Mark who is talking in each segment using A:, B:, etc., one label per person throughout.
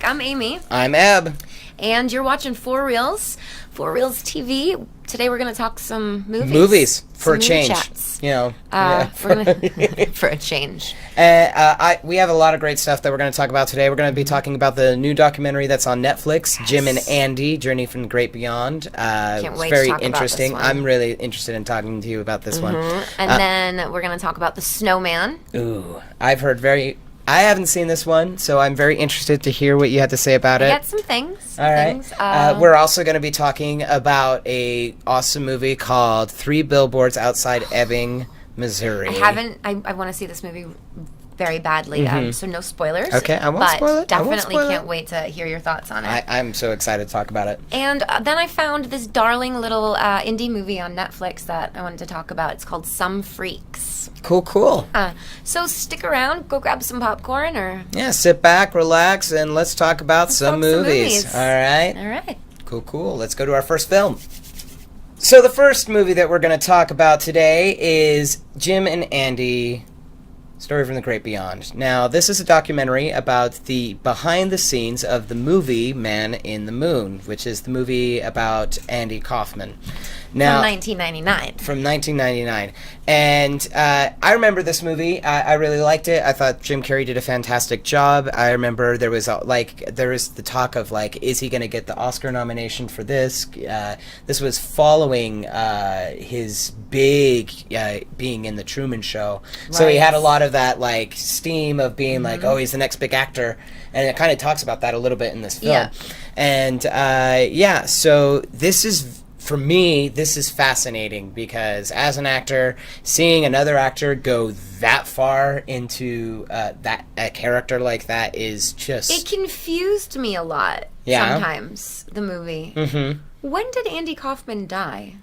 A: I'm Amy.
B: I'm Eb.
A: And you're watching Four Reels TV. Today we're going to talk some movies.
B: Movies, for a change.
A: Chats.
B: You know.
A: We're gonna, for a change.
B: We have a lot of great stuff that we're going to talk about today. We're going to be talking about the new documentary that's on Netflix,
A: Yes.
B: Jim and Andy, Journey from the Great Beyond.
A: Can't wait
B: it's very
A: to talk
B: interesting.
A: about this one.
B: I'm really interested in talking to you about this one.
A: And then we're going to talk about the Snowman.
B: Ooh, I haven't seen this one, so I'm very interested to hear what you had to say about it.
A: I got some things.
B: All right. We're also going to be talking about a awesome movie called Three Billboards Outside Ebbing, Missouri.
A: I want to see this movie very badly, so no spoilers.
B: Okay, I won't spoil it.
A: Definitely can't wait to hear your thoughts on it.
B: I'm so excited to talk about it.
A: And then I found this darling little indie movie on Netflix that I wanted to talk about. It's called Some Freaks.
B: Cool.
A: So stick around, go grab some popcorn, or
B: sit back, relax, and let's talk about some movies. All right.
A: All right.
B: Cool. Let's go to our first film. So the first movie that we're going to talk about today is Jim and Andy, Story from the Great Beyond. Now, this is a documentary about the behind the scenes of the movie Man in the Moon, which is the movie about Andy Kaufman. Now,
A: From 1999.
B: From 1999. And I remember this movie. I really liked it. I thought Jim Carrey did a fantastic job. I remember there was the talk of, is he going to get the Oscar nomination for this? This was following his big being in The Truman Show. Right. So he had a lot of that, steam of being he's the next big actor. And it kind of talks about that a little bit in this film.
A: Yeah.
B: And, so this is... For me, this is fascinating because as an actor, seeing another actor go that far into a character like that is just...
A: It confused me a lot sometimes, the movie. Mm-hmm. When did Andy Kaufman die?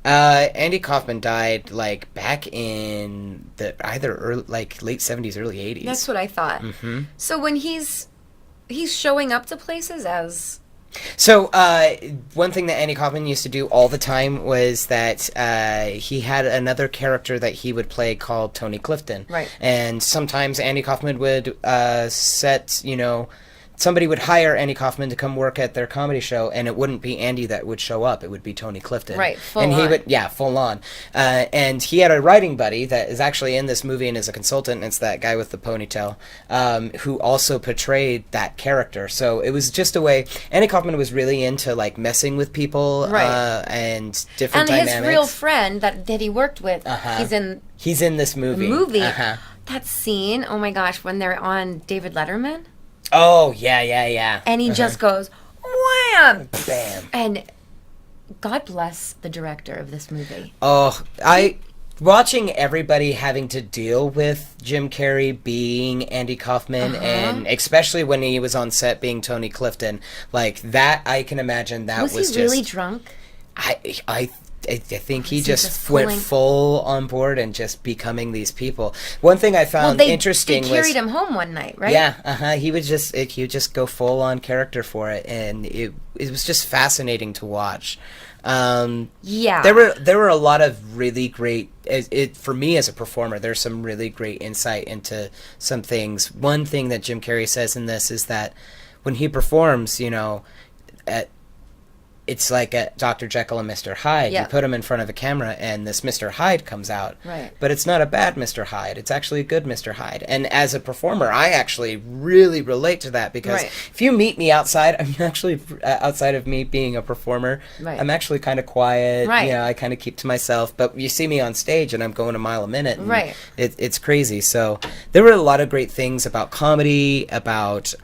B: Andy Kaufman died back in the either late 70s, early 80s.
A: That's what I thought. Mm-hmm. So when he's showing up to places as...
B: So, one thing that Andy Kaufman used to do all the time was that he had another character that he would play called Tony Clifton.
A: Right.
B: And sometimes Andy Kaufman would somebody would hire Andy Kaufman to come work at their comedy show, and it wouldn't be Andy that would show up. It would be Tony Clifton.
A: Right, full
B: on. And he had a writing buddy that is actually in this movie and is a consultant. It's that guy with the ponytail, who also portrayed that character. So it was just a way. Andy Kaufman was really into messing with people, and different dynamics.
A: And his real friend that he worked with,
B: he's in this movie.
A: That scene, oh my gosh, when they're on David Letterman.
B: Oh, yeah.
A: And he just goes, wham!
B: Bam.
A: And God bless the director of this movie.
B: Oh, watching everybody having to deal with Jim Carrey being Andy Kaufman, and especially when he was on set being Tony Clifton, that, I can imagine that was
A: he really drunk?
B: I think he just went full on board and just becoming these people. One thing I found interesting
A: was... They carried him home one night, right?
B: Yeah, he would just go full on character for it, and it was just fascinating to watch. There were a lot of really great... for me as a performer, there's some really great insight into some things. One thing that Jim Carrey says in this is that when he performs, it's like a Dr. Jekyll and Mr. Hyde.
A: Yeah.
B: You put him in front of a camera, and this Mr. Hyde comes out.
A: Right.
B: But it's not a bad Mr. Hyde. It's actually a good Mr. Hyde. And as a performer, I actually really relate to that because if you meet me outside, I'm actually, outside of me being a performer, I'm actually kind of quiet.
A: Right.
B: I kind of keep to myself. But you see me on stage, and I'm going a mile a minute. And it's crazy. So there were a lot of great things about comedy, about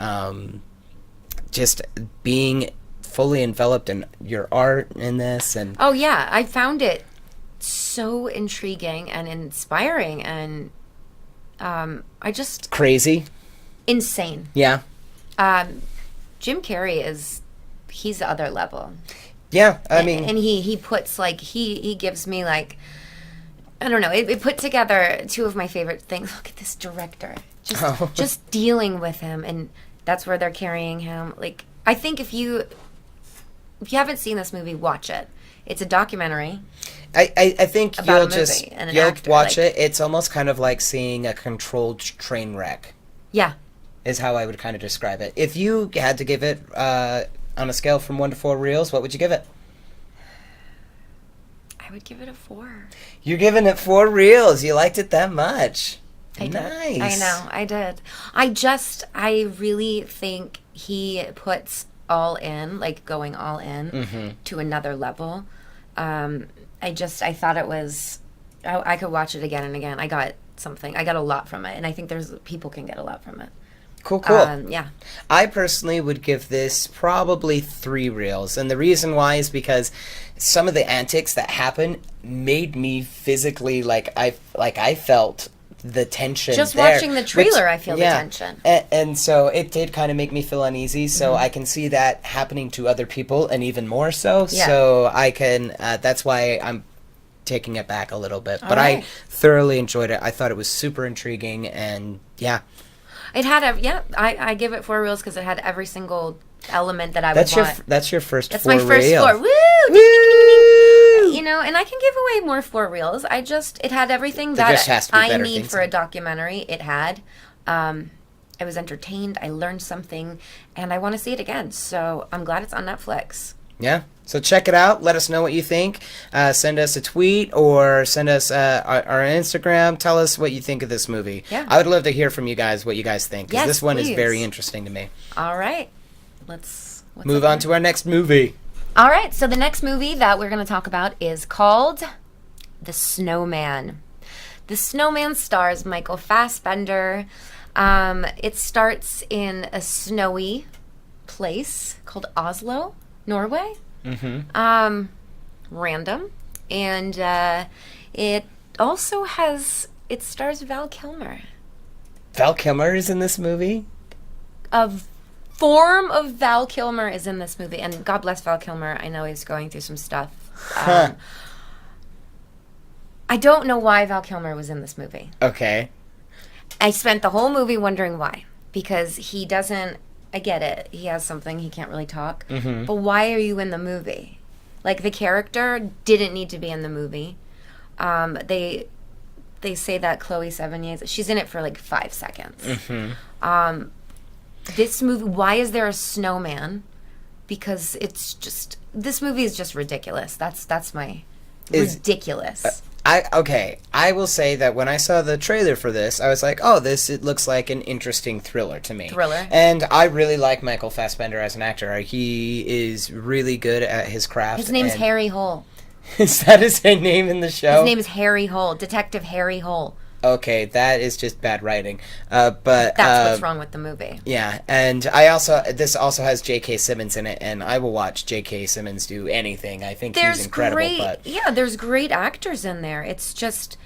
B: just being... fully enveloped in your art in this, and
A: I found it so intriguing and inspiring, and I just
B: crazy,
A: insane.
B: Yeah.
A: Jim Carrey he's the other level.
B: Yeah, I mean,
A: and he puts he gives me I don't know. It put together two of my favorite things. Look at this director, just dealing with him, and that's where they're carrying him. I think if you haven't seen this movie, watch it. It's a documentary.
B: I think you'll
A: watch
B: it. It's almost kind of like seeing a controlled train wreck.
A: Yeah.
B: is how I would kind of describe it. If you had to give it on a scale from 1 to 4 reels, what would you give it?
A: I would give it a 4.
B: You're giving it 4 reels. You liked it that much.
A: I
B: Nice.
A: did. I know, I did. I really think he puts all in, like going all in to another level. I thought it was, I could watch it again and again. I got a lot from it, and I think people can get a lot from it.
B: Cool.
A: Yeah.
B: I personally would give this probably 3 reels, and the reason why is because some of the antics that happen made me physically I felt the tension.
A: Just
B: there,
A: watching the trailer, I feel the tension.
B: And so it did kind of make me feel uneasy. So I can see that happening to other people, and even more so.
A: Yeah.
B: So I can. That's why I'm taking it back a little bit. But
A: right.
B: I thoroughly enjoyed it. I thought it was super intriguing, and yeah.
A: It had I give it 4 reels because it had every single element that I would want.
B: That's your first.
A: That's
B: 4
A: my first
B: reel.
A: 4. Woo!
B: Woo!
A: You know, and I can give away more 4 reels. It had everything
B: There just
A: that
B: has to be
A: I
B: better
A: need
B: things
A: for a
B: in it.
A: documentary. It had. I was entertained. I learned something, and I want to see it again. So I'm glad it's on Netflix.
B: Yeah. So check it out. Let us know what you think. Send us a tweet or send us our Instagram. Tell us what you think of this movie.
A: Yeah.
B: I would love to hear from you guys what you guys think. 'Cause
A: Yes,
B: this one is
A: please.
B: very interesting to me.
A: All right.
B: Move on to our next movie.
A: All right. So the next movie that we're going to talk about is called The Snowman. The Snowman stars Michael Fassbender. It starts in a snowy place called Oslo, Norway. Random. And it also stars Val Kilmer.
B: Val Kilmer is in this movie?
A: A form of Val Kilmer is in this movie. And God bless Val Kilmer. I know he's going through some stuff. I don't know why Val Kilmer was in this movie.
B: Okay.
A: I spent the whole movie wondering why. Because he doesn't... I get it. He has something. He can't really talk. But why are you in the movie? Like, the character didn't need to be in the movie. They say that Chloe Sevigny's... She's in it for, 5 seconds. This movie... Why is there a snowman? Because it's just... This movie is just ridiculous. That's my... ridiculous.
B: I will say that when I saw the trailer for this, I was like, oh, it looks like an interesting thriller to me. And I really like Michael Fassbender as an actor. He is really good at his craft.
A: His name's Harry Hole.
B: Is that his name in the show?
A: His name is Harry Hole. Detective Harry Hole.
B: Okay, that is just bad writing. But
A: that's what's wrong with the movie.
B: Yeah, and this also has J.K. Simmons in it, and I will watch J.K. Simmons do anything. I think he's incredible.
A: There's great actors in there. It's just,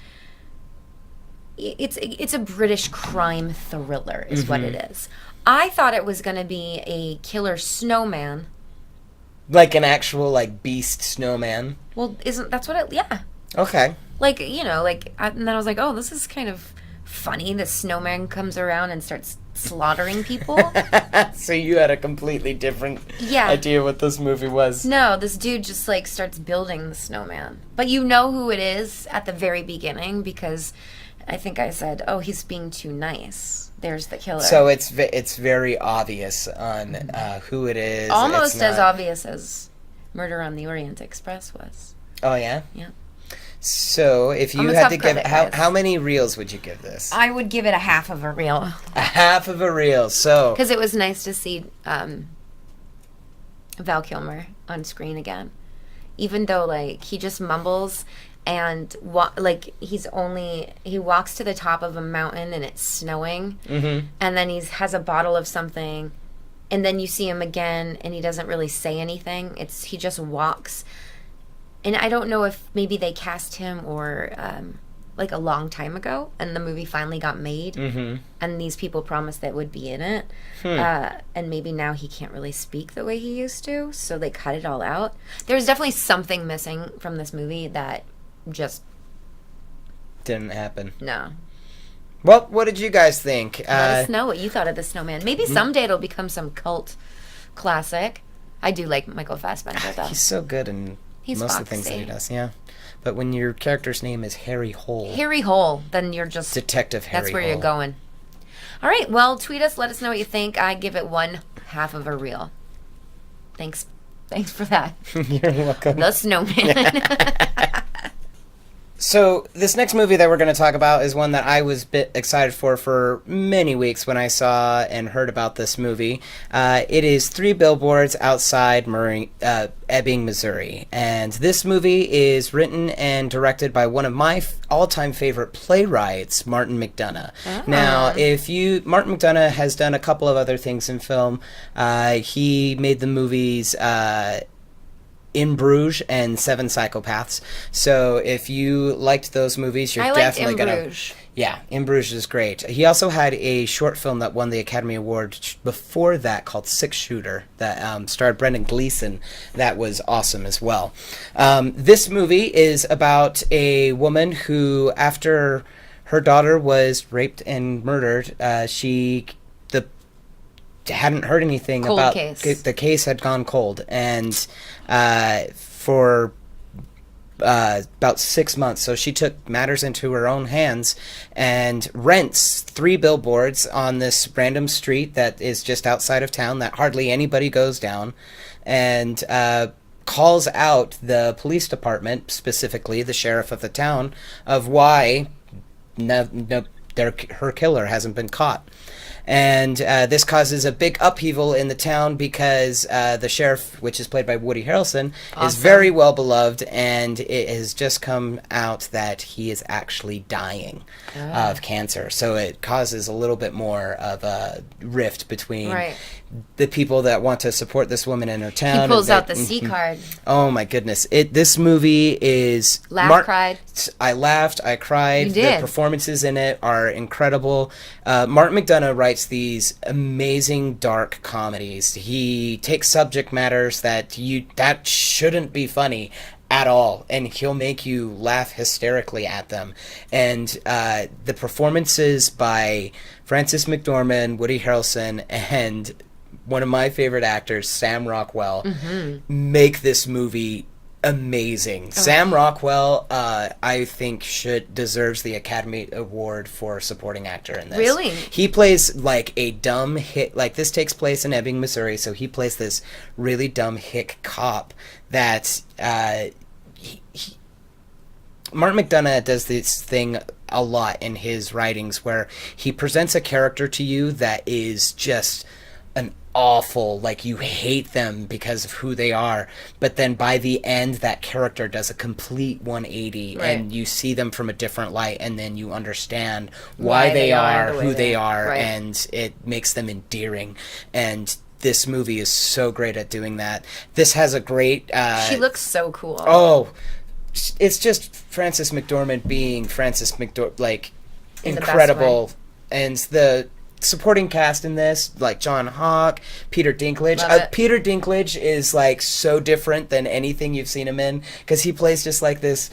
A: it's a British crime thriller, is what it is. I thought it was going to be a killer snowman,
B: like an actual beast snowman.
A: Well, that's what it? Yeah.
B: Okay.
A: And then I was like, oh, this is kind of funny. The snowman comes around and starts slaughtering people.
B: So you had a completely different idea what this movie was.
A: No, this dude just starts building the snowman. But you know who it is at the very beginning because I think I said, oh, he's being too nice. There's the killer.
B: So it's very obvious on who it is.
A: Almost as obvious as Murder on the Orient Express was.
B: Oh, yeah?
A: Yeah.
B: So, if you had to give... How many reels would you give this?
A: I would give it a half of a reel.
B: A half of a reel, so...
A: Because it was nice to see Val Kilmer on screen again. Even though, he just mumbles and, he walks to the top of a mountain and it's snowing. And then he has a bottle of something. And then you see him again and he doesn't really say anything. He just walks. And I don't know if maybe they cast him or a long time ago, and the movie finally got made, and these people promised that would be in it, and maybe now he can't really speak the way he used to, so they cut it all out. There's definitely something missing from this movie that just
B: didn't happen.
A: No.
B: Well, what did you guys think?
A: Let us know what you thought of The Snowman. Maybe someday it'll become some cult classic. I do like Michael Fassbender, though.
B: He's so good in... most of the things that he does, yeah. But when your character's name is Harry Hole...
A: Harry Hole, then you're just...
B: Detective Harry Hole.
A: That's where you're going. All right. Well, tweet us. Let us know what you think. I give it 1/2 of a reel. Thanks for that.
B: You're welcome.
A: The Snowman.
B: So this next movie that we're going to talk about is one that I was a bit excited for many weeks when I saw and heard about this movie. It is Three Billboards Outside Ebbing, Missouri. And this movie is written and directed by one of my all-time favorite playwrights, Martin McDonagh.
A: Oh.
B: Now, Martin McDonagh has done a couple of other things in film. He made the movies In Bruges and Seven Psychopaths. So if you liked those movies, you're definitely going to...
A: Bruges.
B: Yeah, In Bruges is great. He also had a short film that won the Academy Award before that called Six Shooter that starred Brendan Gleeson. That was awesome as well. This movie is about a woman who, after her daughter was raped and murdered, she hadn't heard anything
A: Cold
B: about
A: case.
B: The case had gone cold, and for about 6 months, so she took matters into her own hands and rents 3 billboards on this random street that is just outside of town that hardly anybody goes down, and calls out the police department, specifically the sheriff of the town, of why her killer hasn't been caught. And this causes a big upheaval in the town because the sheriff, which is played by Woody Harrelson, is very well beloved, and it has just come out that he is actually dying of cancer. So it causes a little bit more of a rift between the people that want to support this woman in her town.
A: He pulls out the C card.
B: Oh my goodness! This movie is
A: cried.
B: I laughed. I cried.
A: You did.
B: The performances in it are incredible. Martin McDonagh writes these amazing dark comedies. He takes subject matters that shouldn't be funny at all, and he'll make you laugh hysterically at them. And the performances by Frances McDormand, Woody Harrelson, and one of my favorite actors, Sam Rockwell, make this movie amazing. Sam Rockwell, I think, deserves the Academy Award for supporting actor in this.
A: Really?
B: He plays like a dumb hick. Like, this takes place in Ebbing, Missouri, so he plays this really dumb hick cop that Martin McDonagh does this thing a lot in his writings where he presents a character to you that is just an awful, like, you hate them because of who they are, but then by the end that character does a complete 180 and you see them from a different light, and then you understand why they are who they are, and it makes them endearing. And this movie is so great at doing that. This has a great
A: she looks so cool.
B: Oh, it's just Frances McDormand being Frances McDormand, like,
A: in
B: incredible. And the supporting cast in this, like John Hawke, Peter Dinklage. Peter Dinklage is like so different than anything you've seen him in, because he plays just like this,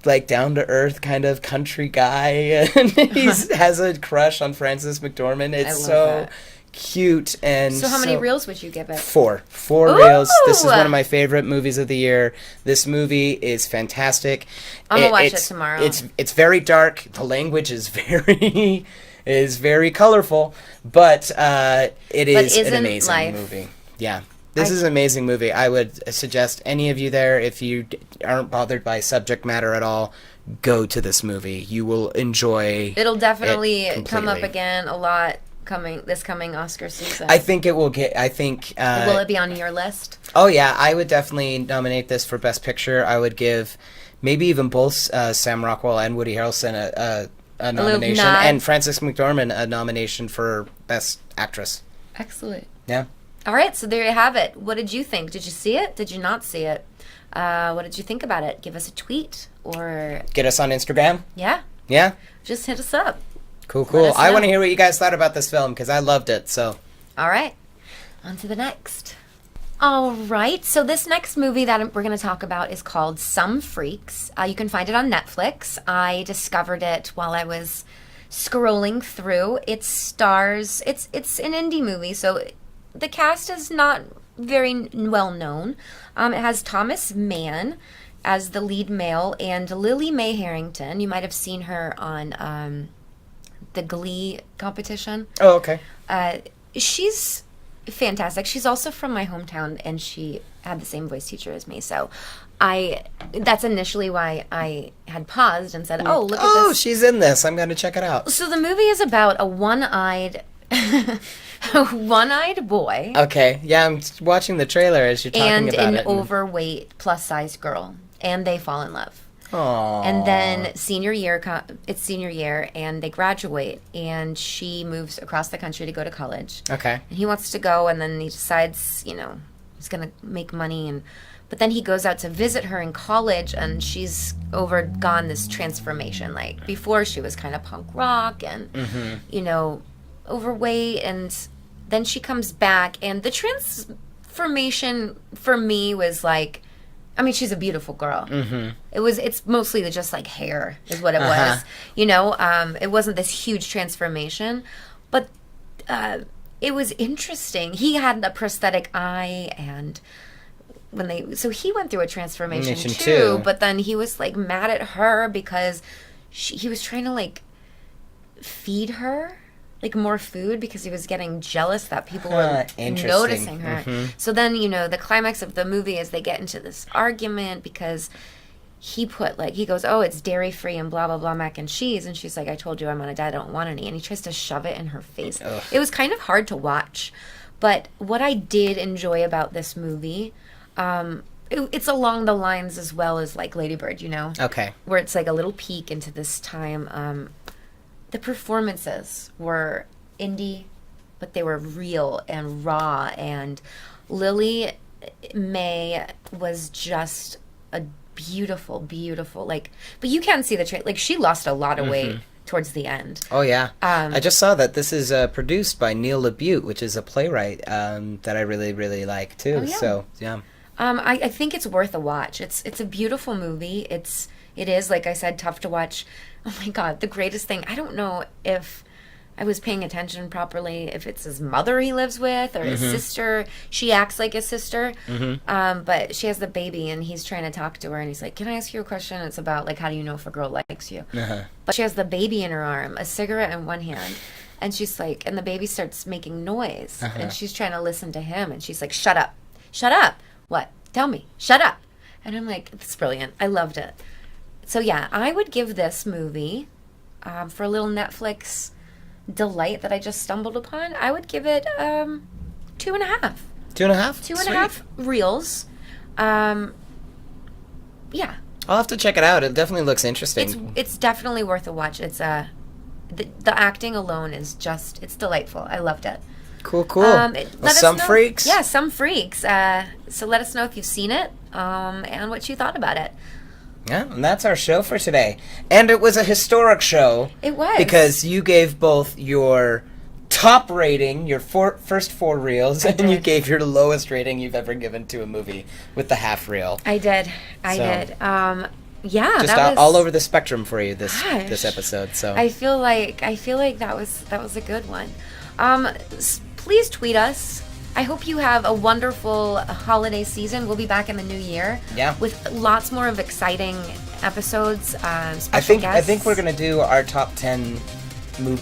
B: like, down to earth kind of country guy, and he has a crush on Frances McDormand. It's so cute. And
A: so how many reels would you give it?
B: 4 reels. This is one of my favorite movies of the year. This movie is fantastic.
A: I'm gonna watch it tomorrow.
B: It's very dark. The language is very colorful, but it is an amazing movie. Yeah. This is an amazing movie. I would suggest any of you there, if you aren't bothered by subject matter at all, go to this movie. You will enjoy it.
A: It'll definitely come up again a lot this coming Oscar season.
B: I think it will get,
A: will it be on your list?
B: Oh yeah, I would definitely nominate this for Best Picture. I would give maybe even both Sam Rockwell and Woody Harrelson a nomination, and Frances McDormand a nomination for Best Actress.
A: Excellent.
B: Yeah.
A: All right, so there you have it. What did you think? Did you see it? Did you not see it? What did you think about it? Give us a tweet or
B: get us on Instagram.
A: Yeah.
B: Yeah.
A: Just hit us up.
B: Cool. I want to hear what you guys thought about this film, because I loved it. So.
A: All right. On to the next. All right. So this next movie that we're going to talk about is called Some Freaks. You can find it on Netflix. I discovered it while I was scrolling through. It stars. It's an indie movie, so the cast is not very well known. It has Thomas Mann as the lead male and Lily Mae Harrington. You might have seen her on the Glee competition.
B: Oh, okay.
A: She's fantastic. She's also from my hometown, and she had the same voice teacher as me. So that's initially why I had paused and said, "Oh, look at this."
B: Oh, she's in this. I'm going to check it out.
A: So the movie is about a one-eyed boy.
B: Okay. Yeah, I'm watching the trailer as you're talking about it.
A: And an overweight plus-sized girl, and they fall in love.
B: Aww.
A: And then it's senior year, and they graduate, and she moves across the country to go to college.
B: Okay.
A: And he wants to go, and then he decides, he's going to make money, but then he goes out to visit her in college, and she's overgone this transformation. Like, before she was kind of punk rock and, overweight, and then she comes back, and the transformation for me was like, I mean, she's a beautiful girl. Mm-hmm. It's mostly just like hair is what it was. It wasn't this huge transformation, but it was interesting. He had a prosthetic eye, and so he went through a transformation too. But then he was like mad at her because he was trying to like feed her like more food because he was getting jealous that people were noticing her. Mm-hmm. So then, the climax of the movie is they get into this argument because he goes, "Oh, it's dairy free and blah, blah, blah mac and cheese." And she's like, "I told you I'm on a diet, I don't want any." And he tries to shove it in her face. Ugh. It was kind of hard to watch. But what I did enjoy about this movie, it's along the lines as well as like Lady Bird,
B: Okay.
A: Where it's like a little peek into this time. The performances were indie, but they were real and raw. And Lily May was just a beautiful, beautiful, but you can't see the she lost a lot of weight towards the end.
B: Oh, yeah. I just saw that this is produced by Neil LaBute, which is a playwright that I really, really like, too. Oh, yeah. So, yeah.
A: I think it's worth a watch. It's a beautiful movie. It is, like I said, tough to watch. Oh my God, the greatest thing. I don't know if I was paying attention properly, if it's his mother he lives with or his sister. She acts like his sister, but she has the baby, and he's trying to talk to her, and he's like, "Can I ask you a question?" It's about, like, how do you know if a girl likes you? But she has the baby in her arm, a cigarette in one hand, and she's like, and the baby starts making noise, and she's trying to listen to him, and she's like, "Shut up. Shut up. What? Tell me. Shut up." And I'm like, it's brilliant. I loved it. So yeah, I would give this movie, for a little Netflix delight that I just stumbled upon, I would give it 2.5.
B: 2.5?
A: 2.5 reels. Yeah.
B: I'll have to check it out. It definitely looks interesting.
A: It's definitely worth a watch. It's the acting alone is just, it's delightful. I loved it.
B: Cool. Some freaks.
A: Yeah, some freaks. So let us know if you've seen it, and what you thought about it.
B: Yeah, and that's our show for today. And it was a historic show.
A: It was.
B: Because you gave both your top rating, your first 4 reels, and you gave your lowest rating you've ever given to a movie with the half reel.
A: I did. Yeah,
B: just all over the spectrum for you this episode. So
A: I feel like that was a good one. Please tweet us. I hope you have a wonderful holiday season. We'll be back in the new year.
B: Yeah.
A: With lots more of exciting episodes,
B: guests.
A: special guests.
B: I think we're going to do our top 10 movies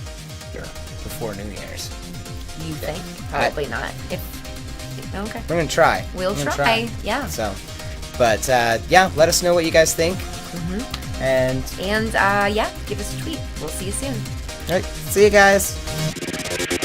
B: before New Year's.
A: You think? Probably not. Okay.
B: We're going to try.
A: We'll try. Yeah.
B: So, but yeah, let us know what you guys think. And
A: yeah, give us a tweet. We'll see you soon.
B: All right. See you guys.